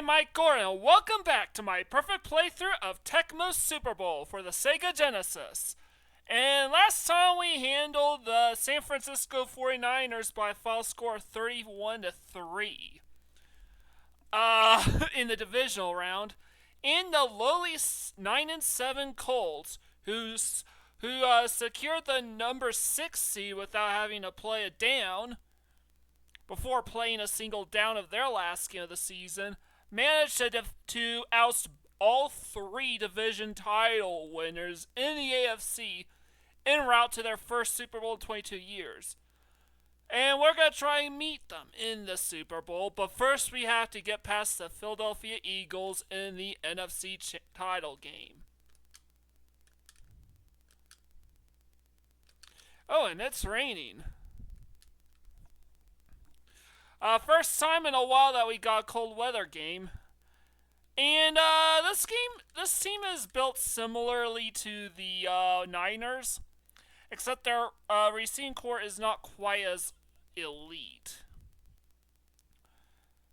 I'm Mike Gordon, and welcome back to my perfect playthrough of Tecmo Super Bowl for the Sega Genesis. And last time we handled the San Francisco 49ers by a final score of 31-3 in the divisional round. In the lowly 9-7 Colts, who secured the number 6 seed without having to play it down before playing a single down of their last game of the season, managed to oust all three division title winners in the AFC en route to their first Super Bowl in 22 years. And we're going to try and meet them in the Super Bowl, but first we have to get past the Philadelphia Eagles in the NFC title game. Oh, and it's raining. First time in a while that we got a cold weather game. And this team is built similarly to the Niners, except their receiving core is not quite as elite.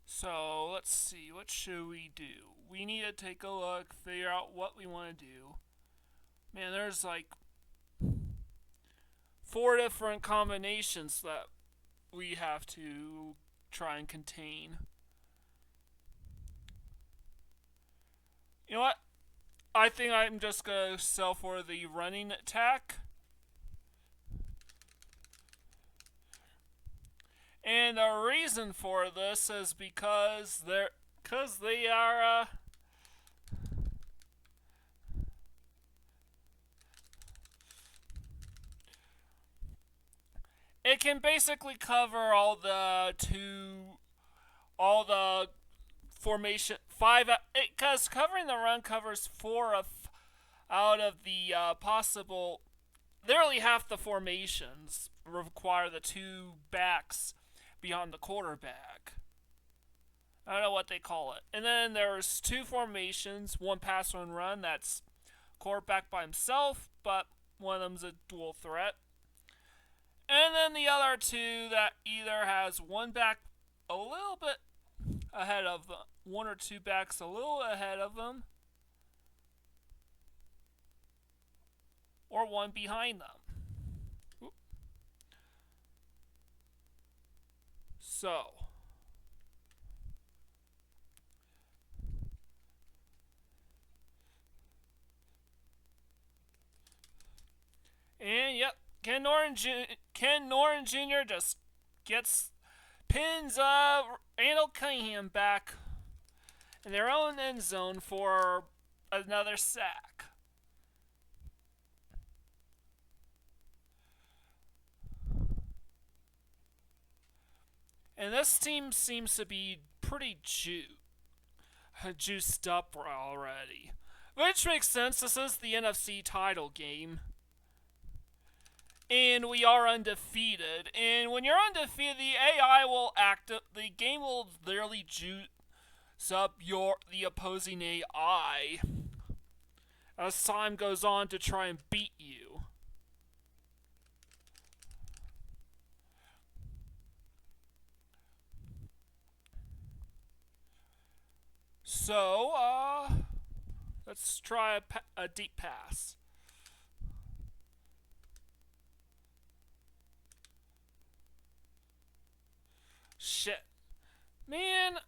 So let's see, what should we do? We need to take a look, figure out what we want to do. Man, there's like 4 different combinations that we have to try and contain. You know what? I think I'm just going to sell for the running attack. And the reason for this is because they are it can basically cover all the formation 5, because covering the run covers 4 out of the possible, literally half the formations require the 2 backs beyond the quarterback. I don't know what they call it. And then there's 2 formations, 1 pass, 1 run. That's quarterback by himself, but one of them's a dual threat. And then the other 2 that either has 1 back a little bit ahead of them, 1 or 2 backs a little ahead of them, or 1 behind them. Oop. So, and yep, Ken Norton Jr. just pins Randall Cunningham back in their own end zone for another sack. And this team seems to be pretty juiced up already. Which makes sense, this is the NFC title game. And we are undefeated. And when you're undefeated, the AI will the game will literally juice up the opposing AI as time goes on to try and beat you. So, let's try a deep pass. Shit. Man.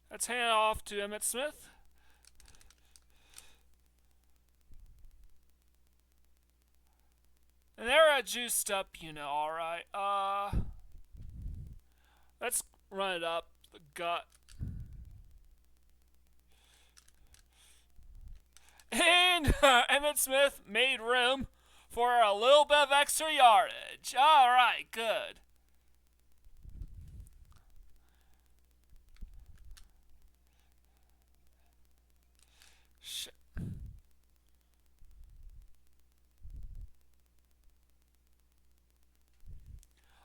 Let's hand it off to Emmitt Smith. And they're juiced up, alright. Let's run it up the gut. And Emmitt Smith made room for a little bit of extra yardage. Alright, good. Shit.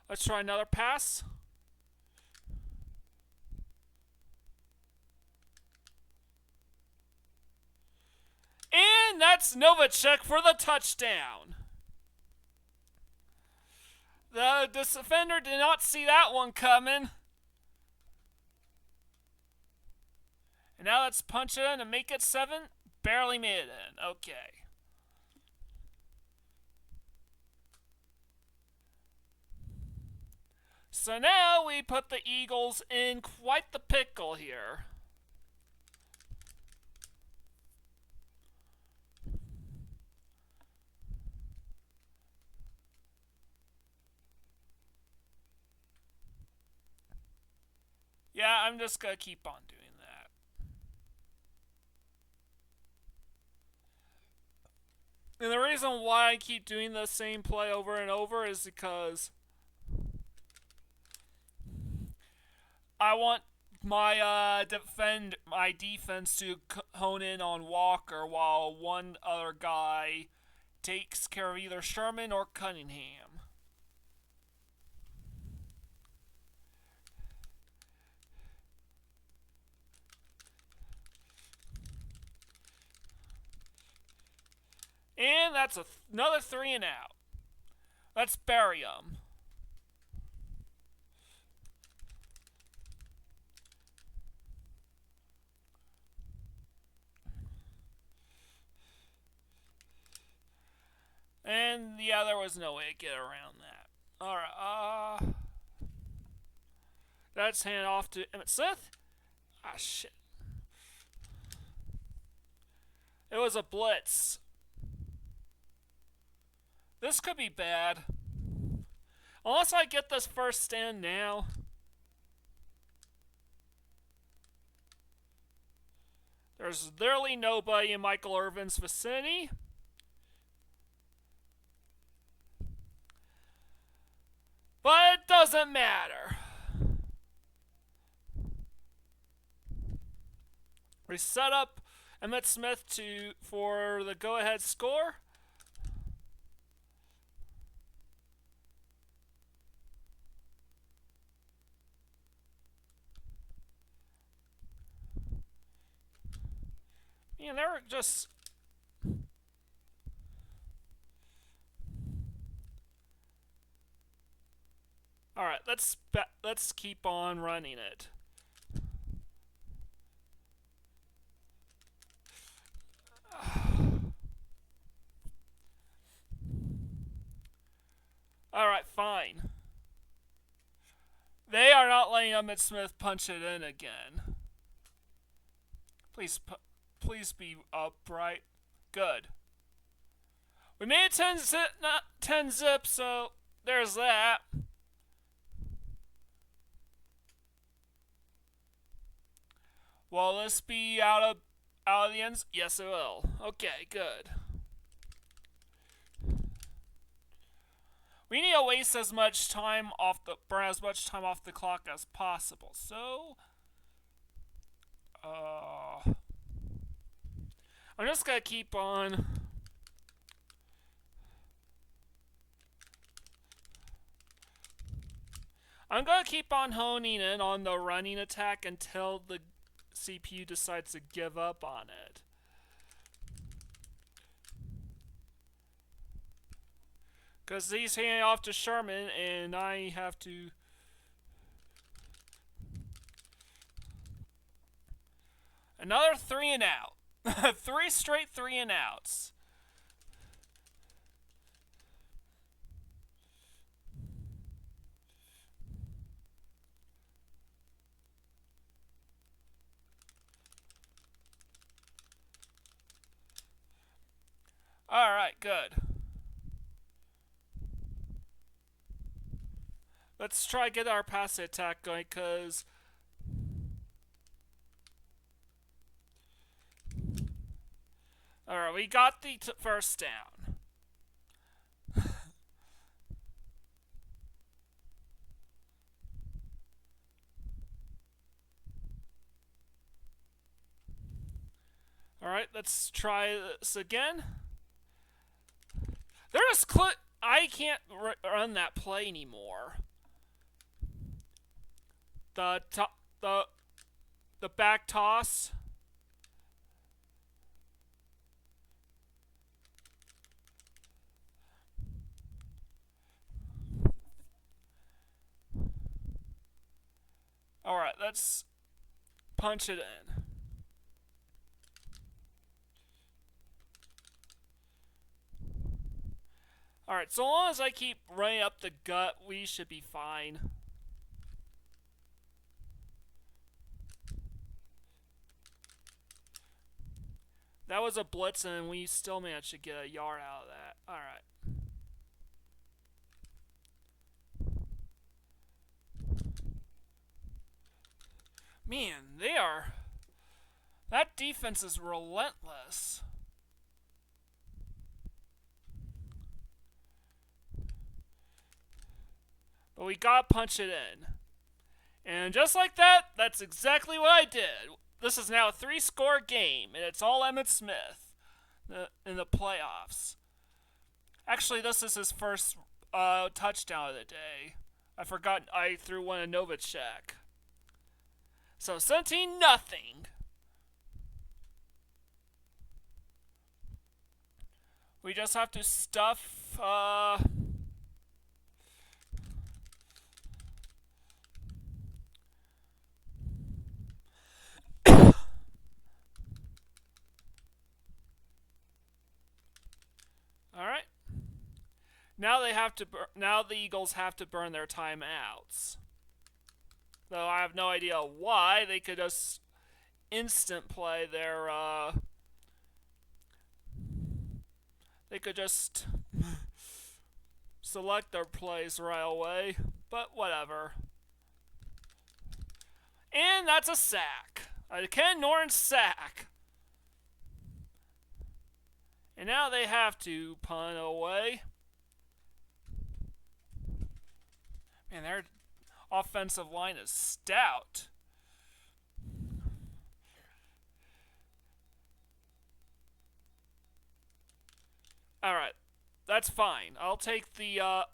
Let's try another pass. And that's Novacek for the touchdown. The defender did not see that one coming. And now let's punch it in and make it 7. Barely made it in. Okay. So now we put the Eagles in quite the pickle here. Yeah, I'm just gonna keep on doing that. And the reason why I keep doing the same play over and over is because I want my defense to hone in on Walker while one other guy takes care of either Sherman or Cunningham. And that's another 3 and out. Let's bury him. And yeah, there was no way to get around that. Alright, let's hand it off to Emmitt Smith. Ah, shit. It was a blitz. This could be bad. Unless I get this first stand now. There's literally nobody in Michael Irvin's vicinity. But it doesn't matter. We set up Emmitt Smith for the go-ahead score. Yeah, they were just... Alright, let's keep on running it. Alright, fine. They are not letting Emmitt Smith punch it in again. Please be upright. Good. We made it 10 zip, not 10 zip, so there's that. Will this be out of the ends? Yes, it will. Okay, good. We need to waste as much time burn as much time off the clock as possible. So, I'm just gonna keep on. I'm gonna keep on honing in on the running attack until the CPU decides to give up on it. Because he's handing off to Sherman, and I have to... Another 3 and out. 3 straight 3 and outs. Alright, good. Let's try to get our pass attack going, because... Alright, we got the first down. Alright, let's try this again. There's I can't run that play anymore. The back toss. Alright, let's punch it in. Alright, so long as I keep running up the gut, we should be fine. That was a blitz, and we still managed to get a yard out of that. Alright. Man, they are... That defense is relentless. But we gotta punch it in. And just like that, that's exactly what I did. This is now a 3-score game, and it's all Emmitt Smith in the playoffs. Actually, this is his first touchdown of the day. I forgot I threw one to Novacek. So 17-0. We just have to stuff Alright. Now the Eagles have to burn their timeouts. Though I have no idea why. They could just instant play their they could just select their plays right away, but whatever. And that's a sack. A Ken Norton sack. And now they have to punt away. Man, their offensive line is stout. Alright, that's fine. I'll take the,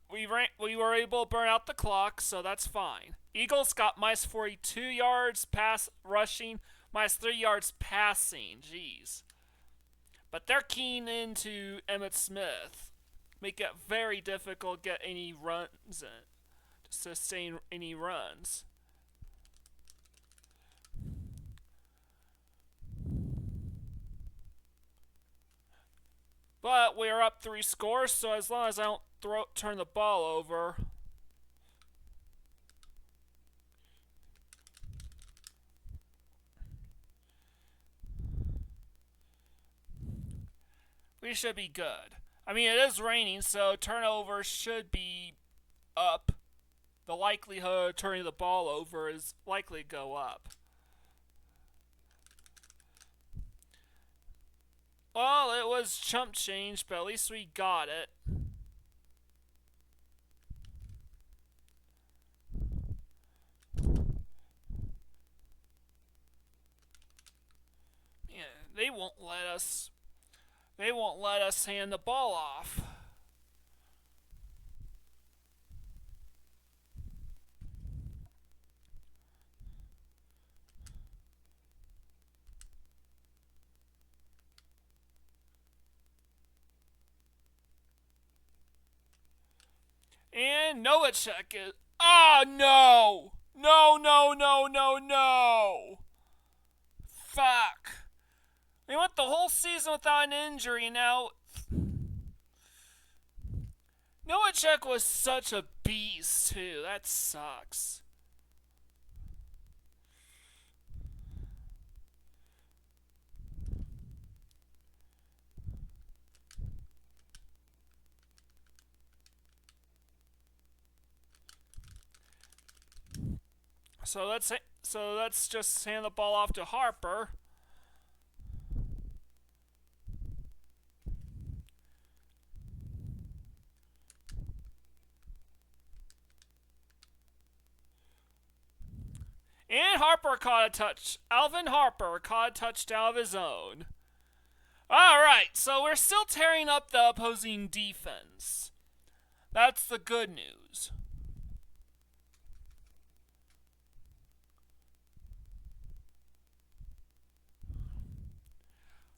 we were able to burn out the clock, so that's fine. Eagles got minus 42 yards pass rushing, minus 3 yards passing. Jeez. But they're keen into Emmitt Smith. Make it very difficult to get any runs in, to sustain any runs. But we're up 3 scores, so as long as I don't turn the ball over. We should be good. I mean, it is raining, so turnover should be up. The likelihood of turning the ball over is likely to go up. Well, it was chump change, but at least we got it. Yeah, they won't let us hand the ball off. And Novacek is... Oh, no! No! Fuck. We went the whole season without an injury, and now... Novacek was such a beast, too. That sucks. So let's just hand the ball off to Harper. And Harper caught a touch. Alvin Harper caught a touchdown of his own. Alright, so we're still tearing up the opposing defense. That's the good news.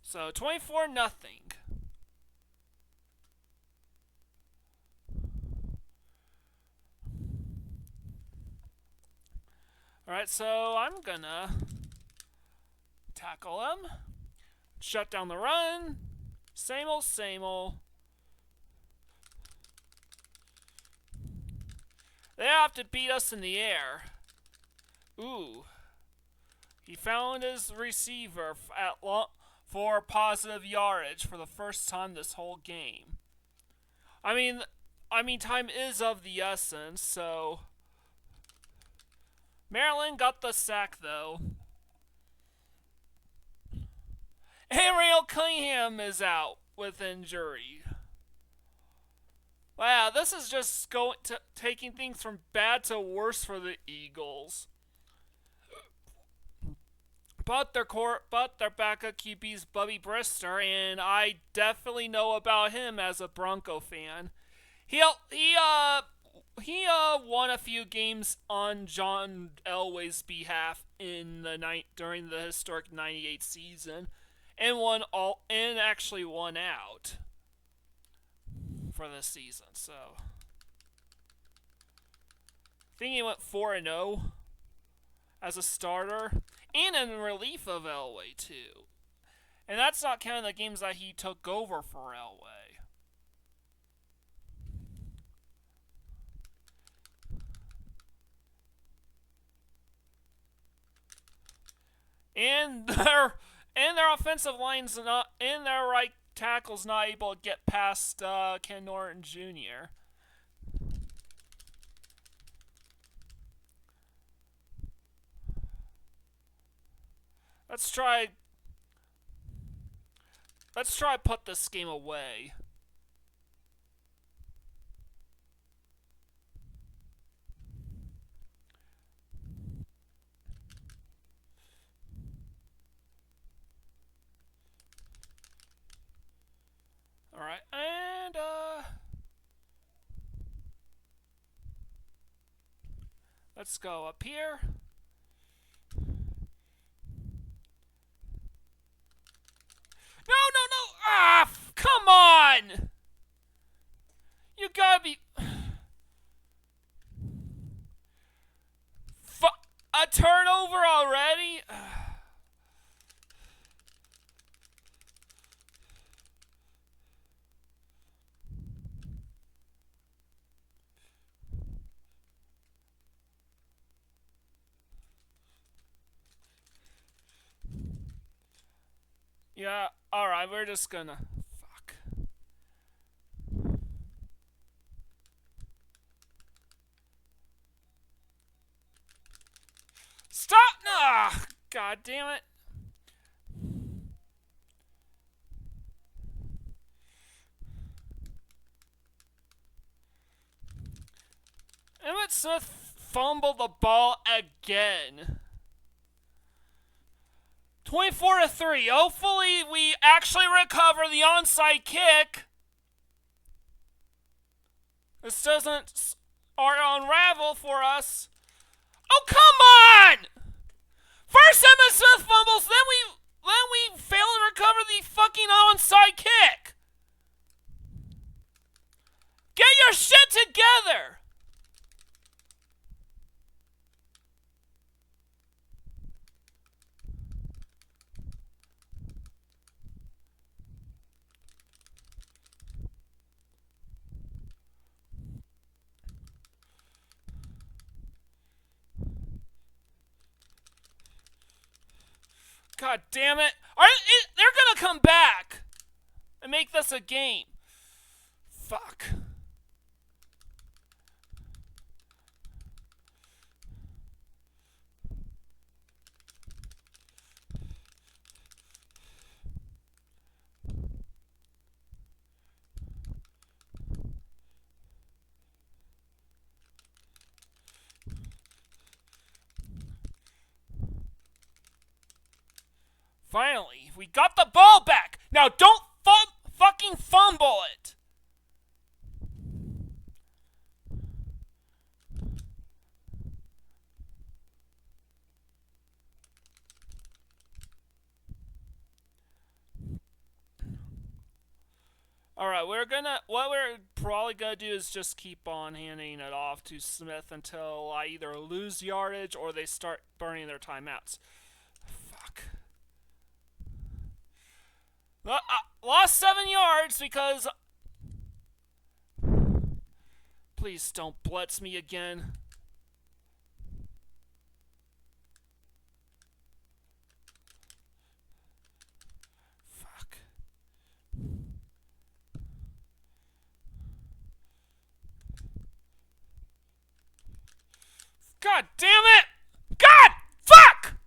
So 24-0. Alright, so I'm gonna tackle him. Shut down the run. Same old, same old. They have to beat us in the air. Ooh. He found his receiver for positive yardage for the first time this whole game. I mean, time is of the essence, so... Maryland got the sack, though. Ariel Cunningham is out with injury. Wow, this is just taking things from bad to worse for the Eagles. But their backup QB's Bubby Brister, and I definitely know about him as a Bronco fan. He won a few games on John Elway's behalf during the historic '98 season, and actually won out for this season. So I think he went 4-0 as a starter and in relief of Elway too. And that's not counting the games that he took over for Elway. And their offensive line's not, and their right tackle's not able to get past Ken Norton Jr. Let's try put this game away. Alright, and let's go up here. No! Ah, come on! You gotta be... A turnover already? Yeah, alright, we're just gonna... Fuck. Stop! Ah, God damn it. Emmitt Smith fumbled the ball again. 24-3. Hopefully we actually recover the onside kick. This doesn't unravel for us. Oh, come on! First Emmitt Smith fumbles, then we fail to recover the fucking onside kick. Get your shit together. God damn it. They're gonna come back and make this a game. Fuck. Finally, we got the ball back. Now don't fucking fumble it. Alright, what we're probably gonna do is just keep on handing it off to Smith until I either lose yardage or they start burning their timeouts. Fuck. Lost 7 yards because... Please don't blitz me again. Fuck. God damn it! God! Fuck!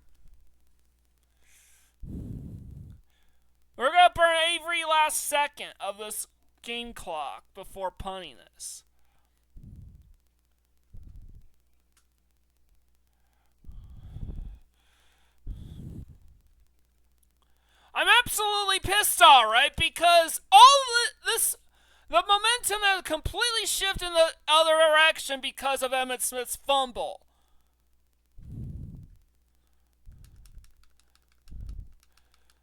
We're gonna burn every last second of this game clock before punting this. I'm absolutely pissed, alright, because the momentum has completely shifted in the other direction because of Emmitt Smith's fumble.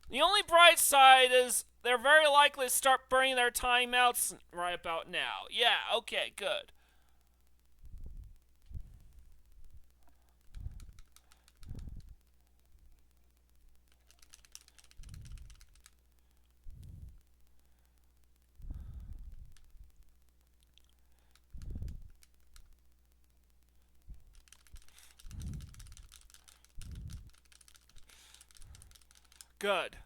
The only bright side is they're very likely to start burning their timeouts right about now. Yeah, okay, good. Good.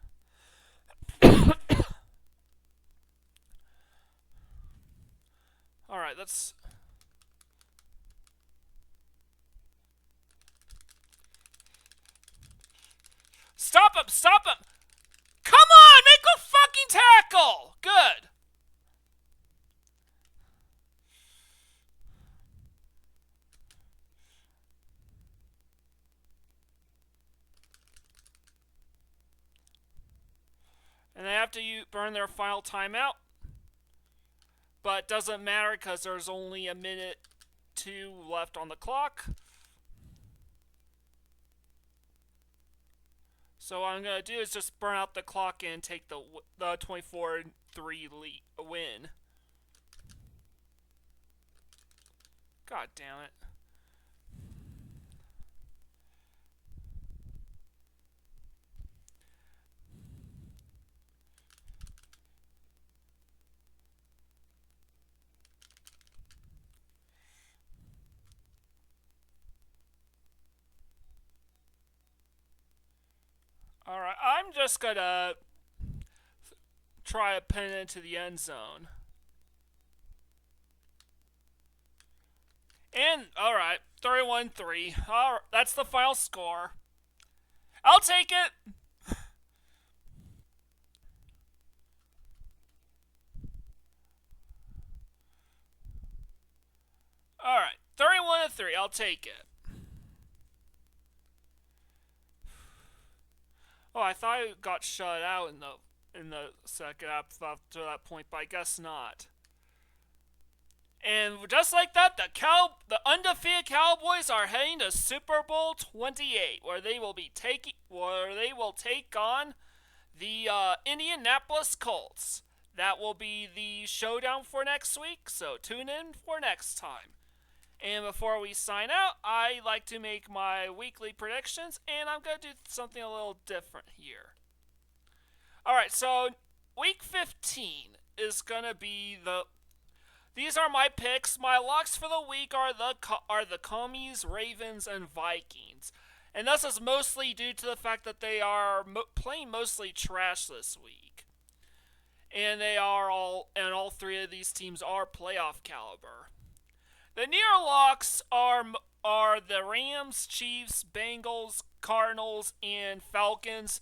Alright, let's... Stop him! Stop him! Come on! Make a fucking tackle! Good. And they have to burn their final timeout. But it doesn't matter because there's only a minute 2 left on the clock. So what I'm going to do is just burn out the clock and take the 24-3 win. God damn it. Alright, I'm just gonna try to pin it into the end zone. And, alright, 31-3. Alright, that's the final score. I'll take it! Alright, 31-3, I'll take it. Oh, I thought I got shut out in the second half up to that point, but I guess not. And just like that, the undefeated Cowboys are heading to Super Bowl XXVIII, where they will take on the Indianapolis Colts. That will be the showdown for next week, so tune in for next time. And before we sign out, I like to make my weekly predictions, and I'm going to do something a little different here. Alright, so week 15 is going to be these are my picks. My locks for the week are the Commies, Ravens, and Vikings. And this is mostly due to the fact that they are playing mostly trash this week. And all 3 of these teams are playoff caliber. The near locks are the Rams, Chiefs, Bengals, Cardinals, and Falcons.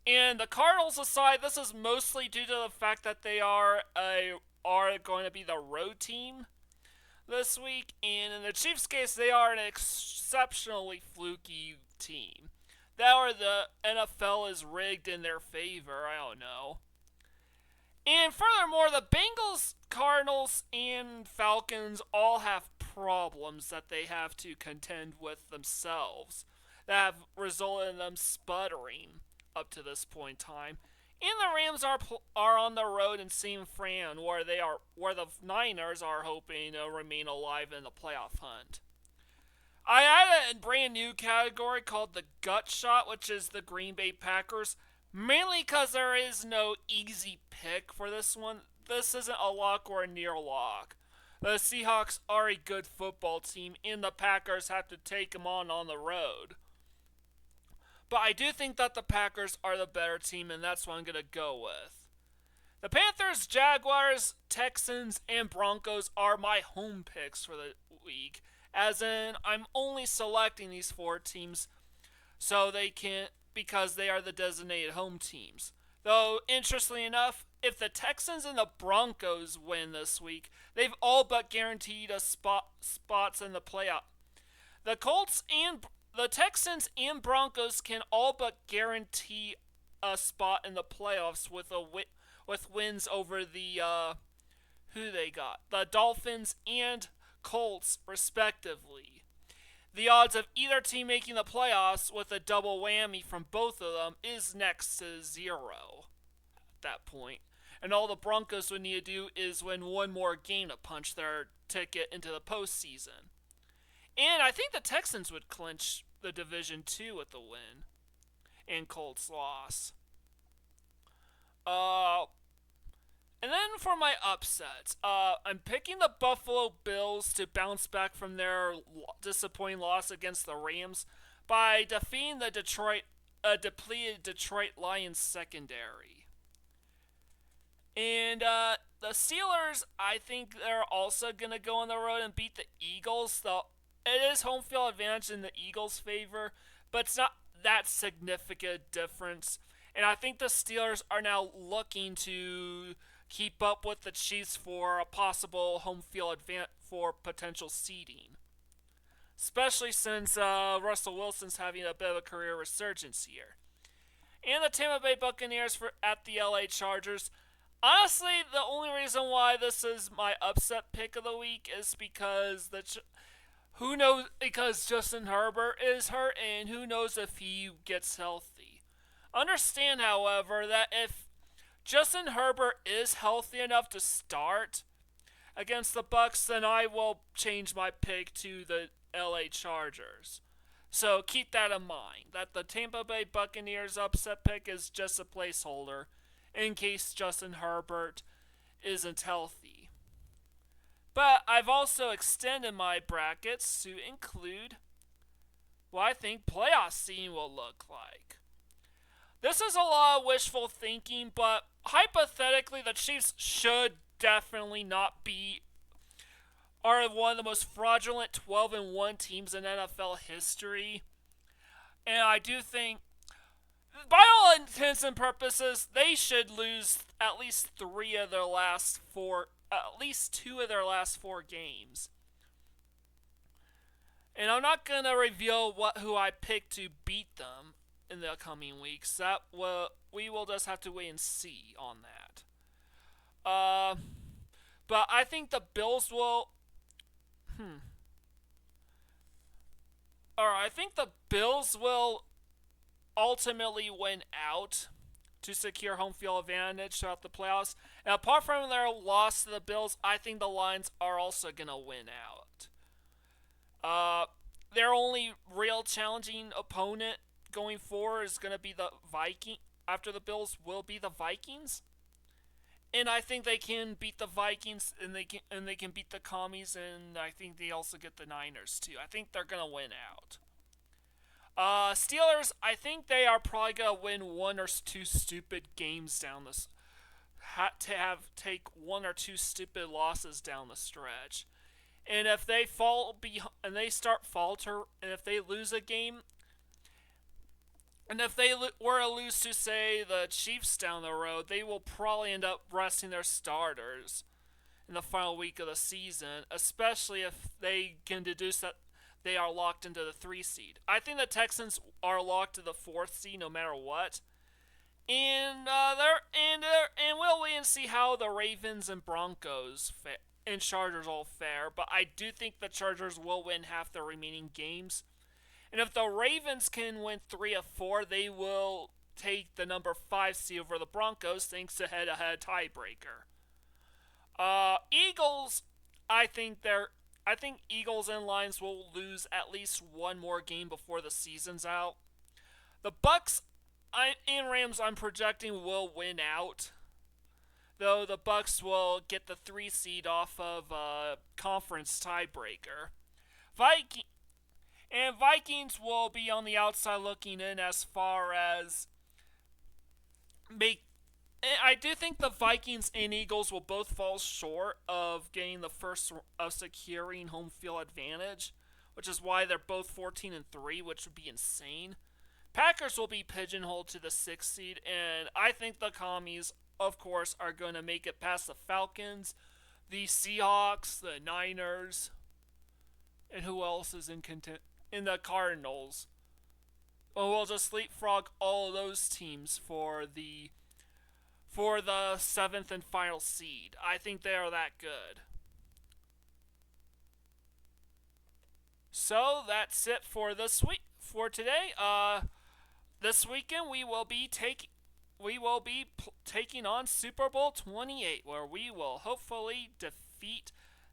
And the Cardinals aside, this is mostly due to the fact that they are going to be the road team this week. And in the Chiefs' case, they are an exceptionally fluky team. The NFL is rigged in their favor, I don't know. And furthermore, the Bengals, Cardinals, and Falcons all have problems that they have to contend with themselves that have resulted in them sputtering up to this point in time. And the Rams are on the road in San Fran, where the Niners are hoping to remain alive in the playoff hunt. I added a brand new category called the gut shot, which is the Green Bay Packers, mainly because there is no easy pick for this one. This isn't a lock or a near lock. The Seahawks are a good football team, and the Packers have to take them on the road. But I do think that the Packers are the better team, and that's what I'm going to go with. The Panthers, Jaguars, Texans, and Broncos are my home picks for the week. As in, I'm only selecting these four teams so they can because they are the designated home teams. Though, interestingly enough, if the Texans and the Broncos win this week, they've all but guaranteed a spots in the playoff. The Colts and the Texans and Broncos can all but guarantee a spot in the playoffs with wins over the who they got, the Dolphins and Colts respectively. The odds of either team making the playoffs with a double whammy from both of them is next to zero at that point. And all the Broncos would need to do is win one more game to punch their ticket into the postseason. And I think the Texans would clinch the division too with the win and Colts loss. And then for my upsets, I'm picking the Buffalo Bills to bounce back from their disappointing loss against the Rams by defeating the depleted Detroit Lions secondary. And the Steelers, I think they're also going to go on the road and beat the Eagles. It is home field advantage in the Eagles' favor, but it's not that significant difference. And I think the Steelers are now looking to keep up with the Chiefs for a possible home field advantage for potential seeding. Especially since Russell Wilson's having a bit of a career resurgence here. And the Tampa Bay Buccaneers at the LA Chargers. Honestly, the only reason why this is my upset pick of the week is because who knows, because Justin Herbert is hurt, and who knows if he gets healthy. Understand, however, that if Justin Herbert is healthy enough to start against the Bucs, then I will change my pick to the LA Chargers. So keep that in mind, that the Tampa Bay Buccaneers upset pick is just a placeholder in case Justin Herbert isn't healthy. But I've also extended my brackets to include what I think playoff seeding will look like. This is a lot of wishful thinking, but hypothetically, the Chiefs should definitely not are one of the most fraudulent 12-1 teams in NFL history. And I do think, by all intents and purposes, they should lose at least two of their last four games. And I'm not gonna reveal who I picked to beat them in the coming weeks. We will just have to wait and see on that. But I think the Bills will. Alright, I think the Bills will ultimately win out to secure home field advantage throughout the playoffs. And apart from their loss to the Bills, I think the Lions are also gonna win out. Their only real challenging opponent going forward is going to be the Vikings. After the Bills will be the Vikings, and I think they can beat the Vikings, and they can beat the Commies, and I think they also get the Niners too. I think they're going to win out. Steelers, I think they are probably going to win one or two stupid games down this. Take one or two stupid losses down the stretch. And if they and they start falter, and if they lose a game, and if they were to lose to, say, the Chiefs down the road, they will probably end up resting their starters in the final week of the season, especially if they can deduce that they are locked into the 3 seed. I think the Texans are locked to the 4th seed no matter what. And we'll wait and see how the Ravens and Broncos and Chargers all fare, but I do think the Chargers will win half the remaining games. And if the Ravens can win 3 of 4, they will take the number 5 seed over the Broncos thanks to head-to-head tiebreaker. Eagles, I think Eagles and Lions will lose at least one more game before the season's out. The Bucks and Rams I'm projecting will win out, though the Bucks will get the 3 seed off of conference tiebreaker. Vikings will be on the outside looking in as far as I do think the Vikings and Eagles will both fall short of getting the first of securing home field advantage, which is why they're both 14-3, which would be insane. Packers will be pigeonholed to the 6th seed, and I think the Commies, of course, are going to make it past the Falcons, the Seahawks, the Niners, and who else is in the Cardinals. Well, we'll just leapfrog all of those teams for the 7th and final seed. I think they are that good. So that's it for this week. For today, this weekend we will be taking on Super Bowl XXVIII, where we will hopefully defeat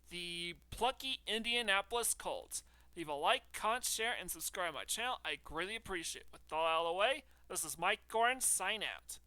the plucky Indianapolis Colts. Leave a like, comment, share, and subscribe to my channel. I greatly appreciate it. With all out of the way, this is Mike Gorin, sign out.